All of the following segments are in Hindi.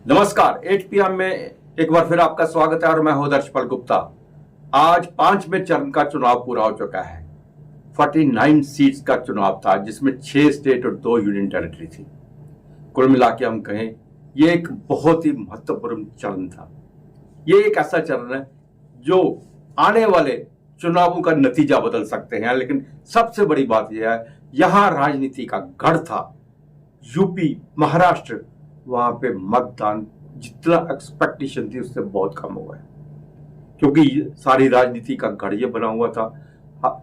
नमस्कार, 8 PM में एक बार फिर आपका स्वागत है और मैं हूं दर्शपाल गुप्ता। आज 5वें चरण का चुनाव पूरा हो चुका है। 49 सीट्स का चुनाव था जिसमें 6 स्टेट और 2 यूनियन टेरिटरी थी। कुल मिला के हम कहें ये एक बहुत ही महत्वपूर्ण चरण था। ये एक ऐसा चरण है जो आने वाले चुनावों का नतीजा बदल सकते हैं, लेकिन सबसे बड़ी बात यह है यहां राजनीति का गढ़ था। यूपी, महाराष्ट्र, वहां पे मतदान जितना एक्सपेक्टेशन थी उससे बहुत कम हुआ है, क्योंकि सारी राजनीति का गढ़ ये बना हुआ था।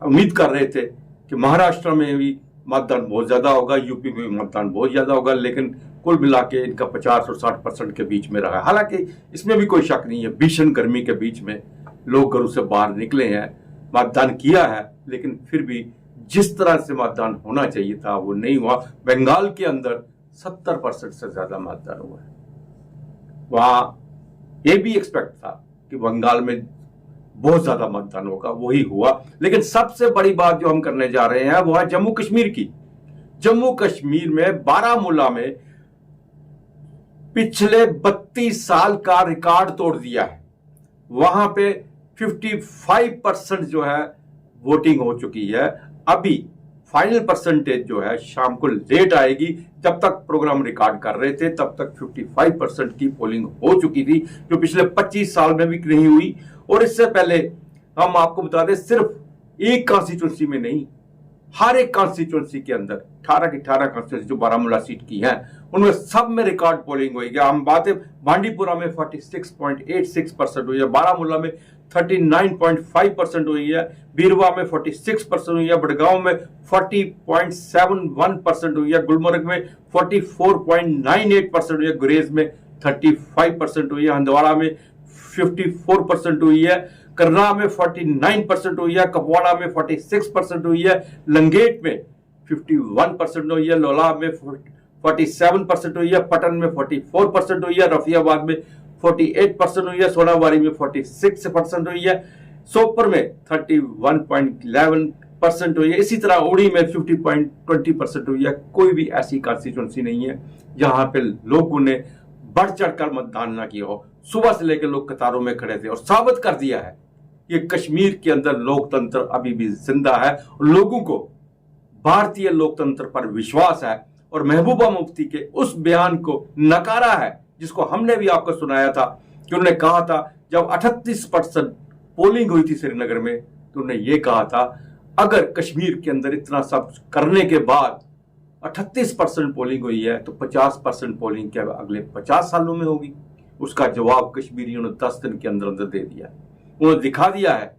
उम्मीद कर रहे थे कि महाराष्ट्र में भी मतदान बहुत ज्यादा होगा, यूपी में भी मतदान बहुत ज्यादा होगा, लेकिन कुल मिला के इनका 50 और 60% के बीच में रहा। हालांकि इसमें भी कोई शक नहीं है, भीषण गर्मी के बीच में लोग घरों से बाहर निकले हैं, मतदान किया है, लेकिन फिर भी जिस तरह से मतदान होना चाहिए था वो नहीं हुआ। बंगाल के अंदर 70% से ज्यादा मतदान हुआ है। वहां ये भी एक्सपेक्ट था कि बंगाल में बहुत ज्यादा मतदान होगा, वही हुआ। लेकिन सबसे बड़ी बात जो हम करने जा रहे हैं वो है जम्मू कश्मीर की। जम्मू कश्मीर में बारामूला में पिछले 32 साल का रिकॉर्ड तोड़ दिया है। वहां पे 55% जो है वोटिंग हो चुकी है। अभी फाइनल परसेंटेज जो है शाम को लेट आएगी। जब तक प्रोग्राम रिकॉर्ड कर रहे थे तब तक 55% की पोलिंग हो चुकी थी, जो पिछले 25 साल में भी नहीं हुई। और इससे पहले हम आपको बता दें, सिर्फ एक कॉन्स्टिट्यूंसी में नहीं, हर एक कॉन्स्टिट्यूंसी के अंदर 18 की 18 कॉन्स्टिट्यूंसी जो बारामूला सीट की हैं उनमें सब में रिकॉर्ड पोलिंग हुई है। हम बात है बांडीपुरा में 46.86% हुई है, बारामूला में 39.5% हुई है, बीरवा में 46% हुई है, बड़गांव में 40.71% हुई है, गुलमर्ग में 44.98% हुई है, गुरेज में 35% हुई है, हंदवाड़ा में 54% हुई है, कर्रा में 49% हुई है, कपवाड़ा में 46% हुई है, लंगेट में 51% हुई है, लोला में 47% हुई है, पटन में 44% हुई है, रफियाबाद में 48% हुई है, सोनावारी में 46% हुई है, सोपर में 31.11% हुई है। इसी तरह उड़ी में 50.20% हुई है। कोई भी ऐसी कॉन्स्टिट्यूंसी नहीं है जहां पे लोगों ने बढ़ चढ़कर मतदान ना किया हो। सुबह से लेकर लोग कतारों में खड़े थे और साबित कर दिया है कि कश्मीर के अंदर लोकतंत्र अभी भी जिंदा है और लोगों को भारतीय लोकतंत्र पर विश्वास है। और महबूबा मुफ्ती के उस बयान को नकारा है जिसको हमने भी आपको सुनाया था कि उन्होंने कहा था, जब 38% पोलिंग हुई थी श्रीनगर में, तो उन्होंने ये कहा था अगर कश्मीर के अंदर इतना सब करने के बाद 38% पोलिंग हुई है तो 50% पोलिंग क्या अगले 50 सालों में होगी। उसका जवाब कश्मीरियों ने 10 दिन के अंदर अंदर दे दिया। उन्होंने दिखा दिया है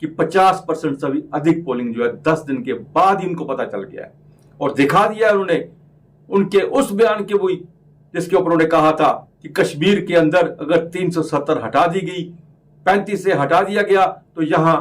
कि 50% से भी अधिक पोलिंग जो है 10 दिन के बाद ही उनको पता चल गया है। और दिखा दिया है उन्होंने उनके उस बयान के वही जिसके ऊपर उन्होंने कहा था कि कश्मीर के अंदर अगर 370 हटा दी गई, 35 से हटा दिया गया, तो यहां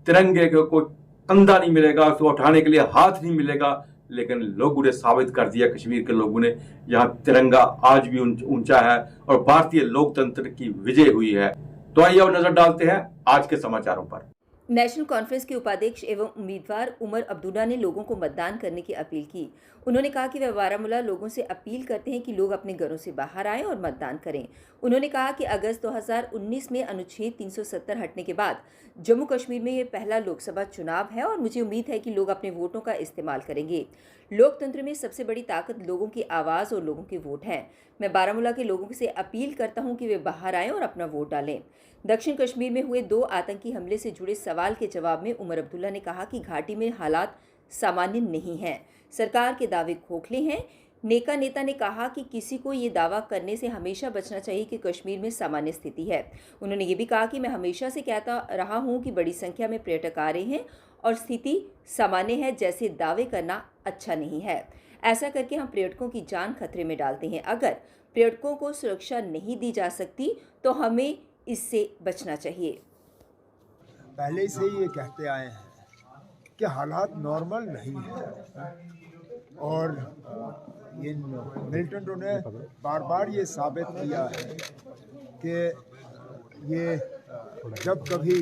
तिरंगे को कोई कंधा नहीं मिलेगा, उसको उठाने के लिए हाथ नहीं मिलेगा। लेकिन लोगों ने साबित कर दिया, कश्मीर के लोगों ने, यहाँ तिरंगा आज भी ऊंचा है और भारतीय लोकतंत्र की विजय हुई है। तो आइए अब नजर डालते हैं आज के समाचारों पर। नेशनल कॉन्फ्रेंस के उपाध्यक्ष एवं उम्मीदवार उमर अब्दुल्ला ने लोगों को मतदान करने की अपील की। उन्होंने कहा कि वे बारामूला लोगों से अपील करते हैं कि लोग अपने घरों से बाहर आएं और मतदान करें। उन्होंने कहा कि अगस्त 2019 में अनुच्छेद 370 हटने के बाद जम्मू कश्मीर में ये पहला लोकसभा चुनाव है और मुझे उम्मीद है कि लोग अपने वोटों का इस्तेमाल करेंगे। लोकतंत्र में सबसे बड़ी ताकत लोगों की आवाज़ और लोगों के वोट हैं। मैं बारामूला के लोगों से अपील करता हूं कि वे बाहर आएं और अपना वोट डालें। दक्षिण कश्मीर में हुए 2 आतंकी हमले से जुड़े सवाल के जवाब में उमर अब्दुल्ला ने कहा कि घाटी में हालात सामान्य नहीं हैं, सरकार के दावे खोखले हैं। नेका नेता ने कहा कि किसी को ये दावा करने से हमेशा बचना चाहिए कि कश्मीर में सामान्य स्थिति है। उन्होंने ये भी कहा कि मैं हमेशा से कहता रहा हूँ कि बड़ी संख्या में पर्यटक आ रहे हैं और स्थिति सामान्य है, जैसे दावे करना अच्छा नहीं है। ऐसा करके हम पर्यटकों की जान खतरे में डालते हैं। अगर पर्यटकों को सुरक्षा नहीं दी जा सकती तो हमें इससे बचना चाहिए। पहले से ही ये कहते आए हैं कि हालात नॉर्मल नहीं है और इन मिलिटेंटों ने बार बार ये साबित किया है कि ये जब कभी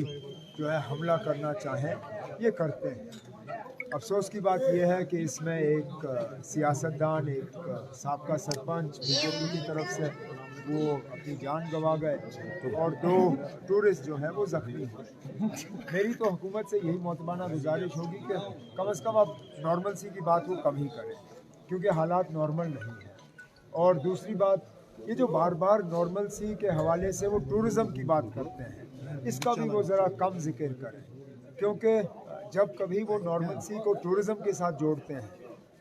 जो है हमला करना चाहें ये करते हैं। अफसोस की बात यह है कि इसमें एक सियासतदान, एक साबका सरपंच बीजेपी की तरफ से वो अपनी जान गंवा गए और 2 टूरिस्ट जो हैं वो ज़ख्मी हुए। मेरी तो हुकूमत से यही मोतबाना गुजारिश होगी कि कम से कम अब नॉर्मल सी की बात वो कम ही करें, क्योंकि हालात नॉर्मल नहीं हैं। और दूसरी बात, ये जो बार बार नॉर्मल सी के हवाले से वो टूरिज़म की बात करते हैं, इसका भी वो ज़रा कम जिक्र करें, क्योंकि जब कभी वो नॉर्मल सी को टूरिज़म के साथ जोड़ते हैं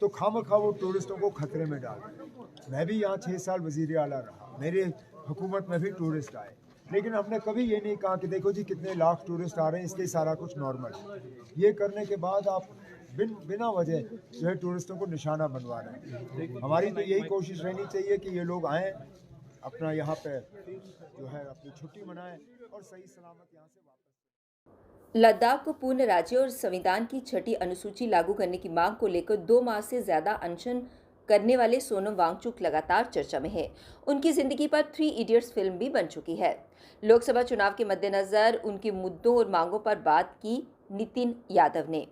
तो खामखा वो टूरिस्टों को खतरे में डाल रहे हैं। मैं भी यहाँ 6 साल वज़ीर आला रहा, मेरे हुकूमत में भी टूरिस्ट आए, लेकिन हमने कभी ये नहीं कहा कि देखो जी कितने लाख टूरिस्ट आ रहे हैं इसलिए सारा कुछ नॉर्मल है। ये करने के बाद आप बिना वजह जो है टूरिस्टों को निशाना बनवा रहे हैं। हमारी तो यही कोशिश रहनी चाहिए कि ये लोग आएँ, अपना यहाँ पे जो है अपनी छुट्टी मनाएं और सही सलामत यहाँ से वापस। लद्दाख को पूर्ण राज्य और संविधान की 6ठी अनुसूची लागू करने की मांग को लेकर 2 माह से ज्यादा अनशन करने वाले सोनम वांगचुक लगातार चर्चा में है। उनकी जिंदगी पर 3 इडियट्स फिल्म भी बन चुकी है। लोकसभा चुनाव के मद्देनजर उनके मुद्दों और मांगों पर बात की नितिन यादव ने।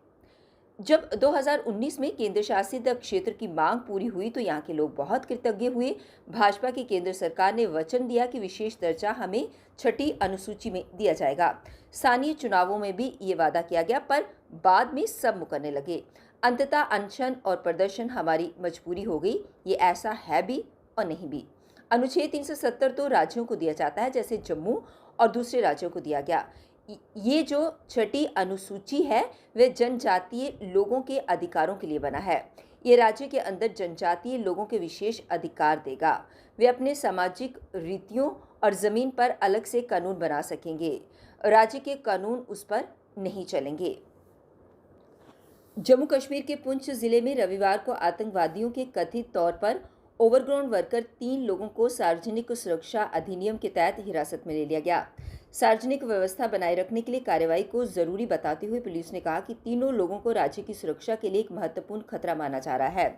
जब 2019 में केंद्र शासित क्षेत्र की मांग पूरी हुई तो यहाँ के लोग बहुत कृतज्ञ हुए। भाजपा की केंद्र सरकार ने वचन दिया कि विशेष दर्जा हमें 6ठी अनुसूची में दिया जाएगा। स्थानीय चुनावों में भी ये वादा किया गया, पर बाद में सब मुकरने लगे। अंततः अनशन और प्रदर्शन हमारी मजबूरी हो गई। ये ऐसा है भी और नहीं भी। अनुच्छेद 370 तो राज्यों को दिया जाता है, जैसे जम्मू और दूसरे राज्यों को दिया गया। ये जो 6ठी अनुसूची है वह जनजातीय लोगों के अधिकारों के लिए बना है। ये राज्य के अंदर जनजातीय लोगों के विशेष अधिकार देगा। वे अपने सामाजिक रीतियों और ज़मीन पर अलग से कानून बना सकेंगे। राज्य के कानून उस पर नहीं चलेंगे। जम्मू कश्मीर के पुंछ जिले में रविवार को आतंकवादियों के कथित तौर पर ओवरग्राउंड वर्कर 3 लोगों को सार्वजनिक सुरक्षा अधिनियम के तहत हिरासत में ले लिया गया। सार्वजनिक व्यवस्था बनाए रखने के लिए कार्रवाई को जरूरी बताते हुए पुलिस ने कहा कि तीनों लोगों को राज्य की सुरक्षा के लिए एक महत्वपूर्ण खतरा माना जा रहा है।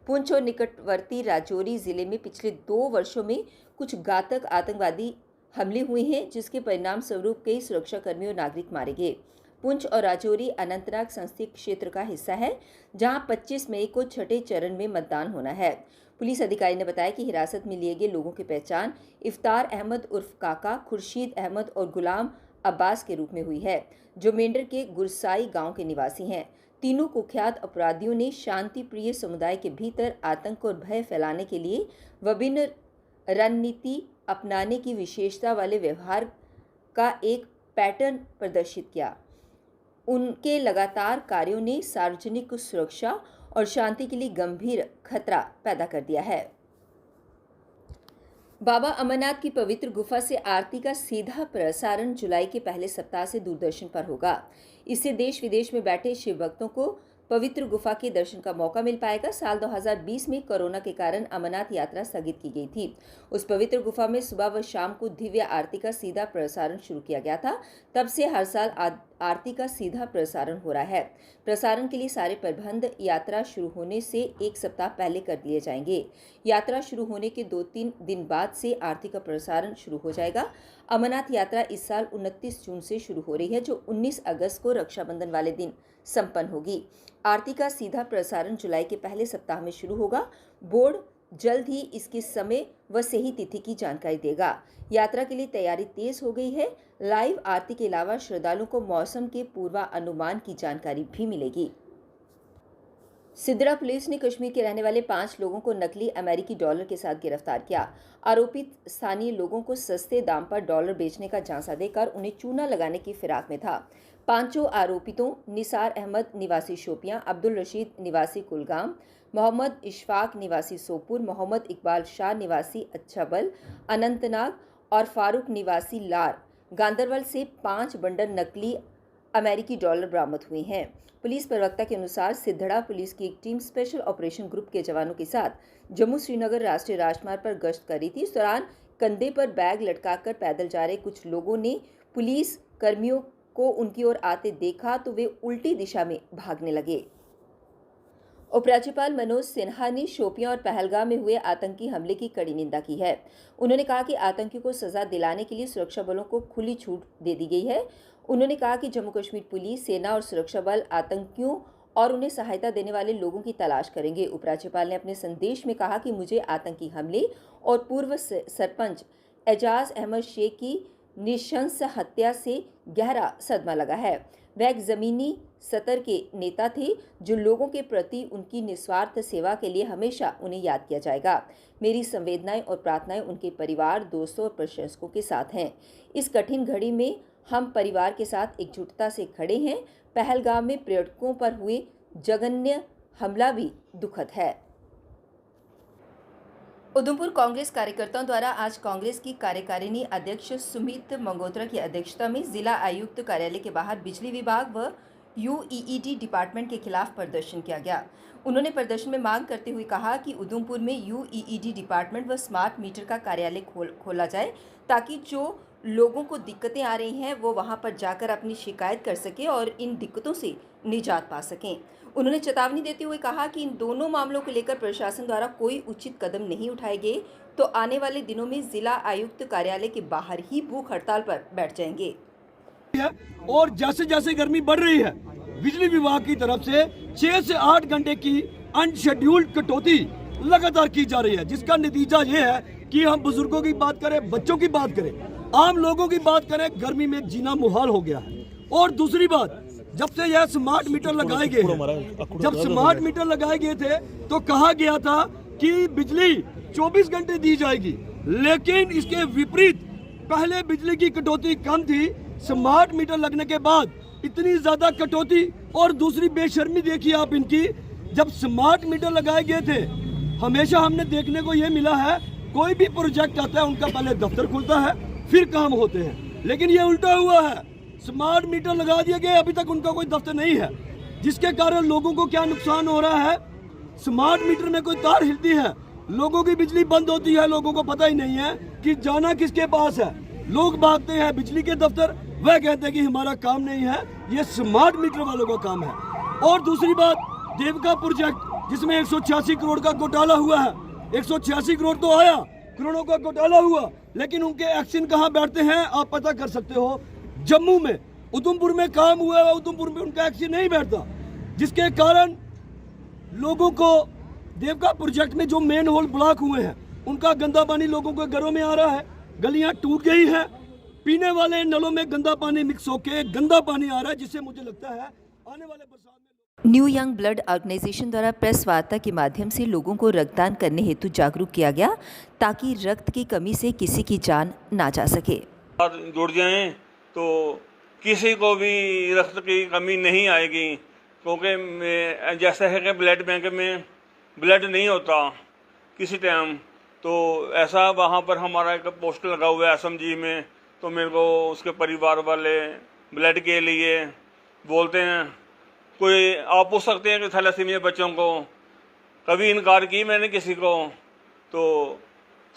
पुंछ और निकटवर्ती राजौरी जिले में पिछले 2 वर्षों में कुछ घातक आतंकवादी हमले हुए हैं, जिसके परिणाम स्वरूप कई सुरक्षाकर्मी और नागरिक मारे गए। पुंछ और राजौरी अनंतनाग संसदीय क्षेत्र का हिस्सा है, जहां 25 मई को 6ठे चरण में मतदान होना है। पुलिस अधिकारी ने बताया कि हिरासत में लिए गए लोगों की पहचान इफ्तार अहमद उर्फ काका, खुर्शीद अहमद और गुलाम अब्बास के रूप में हुई है, जो मेंढर के गुरसाई गांव के निवासी हैं। तीनों कुख्यात अपराधियों ने शांति प्रिय समुदाय के भीतर आतंक और भय फैलाने के लिए विभिन्न रणनीति अपनाने की विशेषता वाले व्यवहार का एक पैटर्न प्रदर्शित किया। उनके लगातार कार्यों ने सार्वजनिक सुरक्षा और शांति के लिए गंभीर खतरा पैदा कर दिया है। बाबा अमरनाथ की पवित्र गुफा से आरती का सीधा प्रसारण जुलाई के पहले सप्ताह से दूरदर्शन पर होगा। इससे देश विदेश में बैठे शिव भक्तों को पवित्र गुफा के दर्शन का मौका मिल पाएगा। साल 2020 में कोरोना के कारण अमरनाथ यात्रा स्थगित की गई थी। उस पवित्र गुफा में सुबह व शाम को दिव्य आरती का सीधा प्रसारण शुरू किया गया था। तब से हर साल आरती का सीधा प्रसारण हो रहा है। प्रसारण के लिए सारे प्रबंध यात्रा शुरू होने से 1 सप्ताह पहले कर दिए जाएंगे। यात्रा शुरू होने के 2-3 दिन बाद से आरती का प्रसारण शुरू हो जाएगा। अमरनाथ यात्रा इस साल 29 जून से शुरू हो रही है, जो 19 अगस्त को रक्षाबंधन वाले दिन संपन्न होगी। आरती का सीधा प्रसारण जुलाई के पहले सप्ताह में शुरू होगा। बोर्ड जल्द ही इसके समय व सही तिथि की जानकारी देगा। यात्रा के लिए तैयारी तेज हो गई है। लाइव आरती के अलावा श्रद्धालुओं को मौसम के पूर्वानुमान की जानकारी भी मिलेगी। सिद्रा पुलिस ने कश्मीर के रहने वाले 5 लोगों को नकली अमेरिकी डॉलर के साथ गिरफ्तार किया। आरोपित स्थानीय लोगों को सस्ते दाम पर डॉलर बेचने का झांसा देकर उन्हें चूना लगाने की फिराक में था। 5 आरोपितों निसार अहमद निवासी शोपियां, अब्दुल रशीद निवासी कुलगाम, मोहम्मद इशफाक निवासी सोपुर, मोहम्मद इकबाल शाह निवासी अच्छाबल अनंतनाग और फारूक निवासी लार गांदरबल से 5 बंडल नकली अमेरिकी डॉलर बरामद हुए हैं। पुलिस प्रवक्ता के अनुसार सिद्धड़ा पुलिस की एक टीम स्पेशल ऑपरेशन ग्रुप के जवानों के साथ जम्मू श्रीनगर राष्ट्रीय राजमार्ग पर गश्त कर रही थी। इस दौरान कंधे पर बैग लटकाकर पैदल जा रहे कुछ लोगों ने पुलिस कर्मियों को उनकी ओर आते देखा तो वे उल्टी दिशा में भागने लगे। उपराज्यपाल मनोज सिन्हा ने शोपियां और पहलगाम में हुए आतंकी हमले की कड़ी निंदा की है। उन्होंने कहा कि आतंकियों को सजा दिलाने के लिए सुरक्षा बलों को खुली छूट दे दी गई है। उन्होंने कहा कि जम्मू कश्मीर पुलिस, सेना और सुरक्षा बल आतंकियों और उन्हें सहायता देने वाले लोगों की तलाश करेंगे। उपराज्यपाल ने अपने संदेश में कहा कि मुझे आतंकी हमले और पूर्व सरपंच एजाज अहमद शेख की नृशंस हत्या से गहरा सदमा लगा है। वह एक ज़मीनी सतर के नेता थे जो लोगों के प्रति उनकी निस्वार्थ सेवा के लिए हमेशा उन्हें याद किया जाएगा। मेरी संवेदनाएं और प्रार्थनाएं उनके परिवार, दोस्तों और प्रशंसकों के साथ हैं। इस कठिन घड़ी में हम परिवार के साथ एकजुटता से खड़े हैं। पहलगाम में पर्यटकों पर हुए जघन्य हमला भी दुखद है। उधमपुर कांग्रेस कार्यकर्ताओं द्वारा आज कांग्रेस की कार्यकारिणी अध्यक्ष सुमित मंगोत्रा की अध्यक्षता में जिला आयुक्त कार्यालय के बाहर बिजली विभाग व यूईईडी डिपार्टमेंट के खिलाफ प्रदर्शन किया गया। उन्होंने प्रदर्शन में मांग करते हुए कहा कि उधमपुर में यूईईडी डिपार्टमेंट व स्मार्ट मीटर का कार्यालय खोला जाए ताकि जो लोगों को दिक्कतें आ रही हैं वो वहां पर जाकर अपनी शिकायत कर सकें और इन दिक्कतों से निजात पा सकें। उन्होंने चेतावनी देते हुए कहा कि इन दोनों मामलों को लेकर प्रशासन द्वारा कोई उचित कदम नहीं उठाए गए तो आने वाले दिनों में जिला आयुक्त कार्यालय के बाहर ही भूख हड़ताल पर बैठ जाएंगे। और जैसे जैसे गर्मी बढ़ रही है, बिजली विभाग की तरफ से 6 से 8 घंटे की अनशेड्यूल्ड कटौती लगातार की जा रही है, जिसका नतीजा ये है कि हम बुजुर्गों की बात करें, बच्चों की बात करें, आम लोगों की बात करें, गर्मी में जीना मुहाल हो गया है। और दूसरी बात, जब से यह स्मार्ट मीटर लगाए गए हैं, जब स्मार्ट मीटर लगाए गए थे तो कहा गया था कि बिजली 24 घंटे दी जाएगी, लेकिन इसके विपरीत पहले बिजली की कटौती कम थी, स्मार्ट मीटर लगने के बाद इतनी ज्यादा कटौती। और दूसरी बेशर्मी देखिए आप इनकी, जब स्मार्ट मीटर लगाए गए थे हमेशा हमने देखने को यह मिला है कोई भी प्रोजेक्ट आता है उनका पहले दफ्तर खुलता है फिर काम होते हैं, लेकिन ये उल्टा हुआ है। स्मार्ट मीटर लगा दिए गए, अभी तक उनका कोई दफ्तर नहीं है, जिसके कारण लोगों को क्या नुकसान हो रहा है। स्मार्ट मीटर में कोई तार हिलती है, लोगों की बिजली बंद होती है, लोगों को पता ही नहीं है कि जाना किसके पास है। लोग भागते हैं बिजली के दफ्तर, वह कहते हैं कि हमारा काम नहीं है, ये स्मार्ट मीटर वालों का काम है। और दूसरी बात, देवका प्रोजेक्ट जिसमें 186 करोड़ का घोटाला हुआ है, 186 करोड़ तो आया, करोड़ों का घोटाला हुआ, लेकिन उनके एक्शन कहाँ बैठते हैं आप पता कर सकते हो। जम्मू में, उधमपुर में काम हुआ है, उधमपुर में उनका एक्शन नहीं बैठता, जिसके कारण लोगों को देवका प्रोजेक्ट में जो मेन होल ब्लॉक हुए हैं उनका गंदा पानी लोगों के घरों में आ रहा है, गलियां टूट गई हैं, पीने वाले नलों में गंदा पानी मिक्स होके गंदा पानी आ रहा है, जिससे मुझे लगता है आने वाले बरसात में। न्यू यंग ब्लड ऑर्गेनाइजेशन द्वारा प्रेस वार्ता के माध्यम से लोगों को रक्तदान करने हेतु जागरूक किया गया ताकि रक्त की कमी से किसी की जान ना जा सके। जुड़ जाएं तो किसी को भी रक्त की कमी नहीं आएगी, क्योंकि जैसा है कि ब्लड बैंक में ब्लड नहीं होता किसी टाइम, तो ऐसा वहाँ पर हमारा एक पोस्टर लगा हुआ है एसएमजी में, तो मेरे को उसके परिवार वाले ब्लड के लिए बोलते हैं। कोई आप पूछ सकते हैं कि थैलेसीमिया बच्चों को कभी इनकार की मैंने किसी को, तो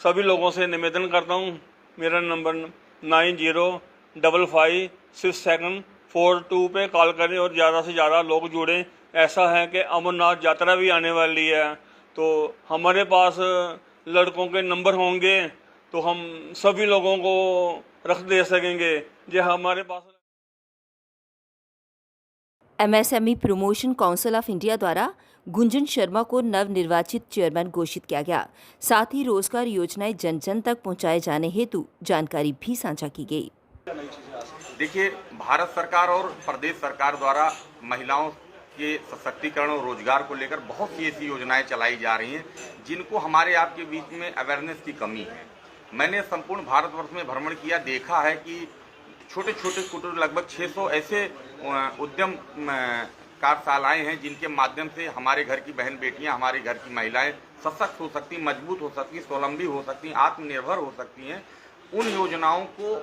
सभी लोगों से निवेदन करता हूँ, मेरा नंबर 90556742 पे कॉल करें और ज़्यादा से ज़्यादा लोग जुड़ें। ऐसा है कि अमरनाथ यात्रा भी आने वाली है, तो हमारे पास लड़कों के नंबर होंगे तो हम सभी लोगों को रख दे सकेंगे। जो हमारे पास MSME promotion council of India द्वारा गुंजन शर्मा को नवनिर्वाचित चेयरमैन घोषित किया गया। साथ ही रोजगार योजनाएं जन जन तक पहुंचाए जाने हेतु जानकारी भी साझा की गई। देखिए, भारत सरकार और प्रदेश सरकार द्वारा महिलाओं के सशक्तिकरण और रोजगार को लेकर बहुत सी ऐसी योजनाएं चलाई जा रही हैं जिनको हमारे आपके बीच में अवेयरनेस की कमी है। मैंने संपूर्ण भारतवर्ष में भ्रमण किया, देखा है कि छोटे छोटे कुटीर लगभग 600 ऐसे उद्यम कार्यशालाएं हैं जिनके माध्यम से हमारे घर की बहन बेटियां, हमारे घर की महिलाएं सशक्त हो सकती, मजबूत हो सकती, स्वावलंबी हो सकती, आत्मनिर्भर हो सकती हैं। उन योजनाओं को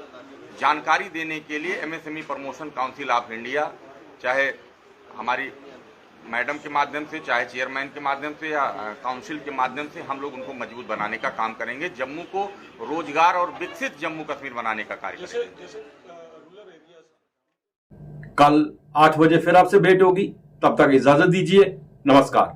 जानकारी देने के लिए MSME promotion council of India, चाहे हमारी मैडम के माध्यम से, चाहे चेयरमैन के माध्यम से या काउंसिल के माध्यम से, हम लोग उनको मजबूत बनाने का काम करेंगे। जम्मू को रोजगार और विकसित जम्मू कश्मीर बनाने का कार्य करेंगे। कल 8 बजे फिर आपसे भेंट होगी, तब तक इजाजत दीजिए, नमस्कार।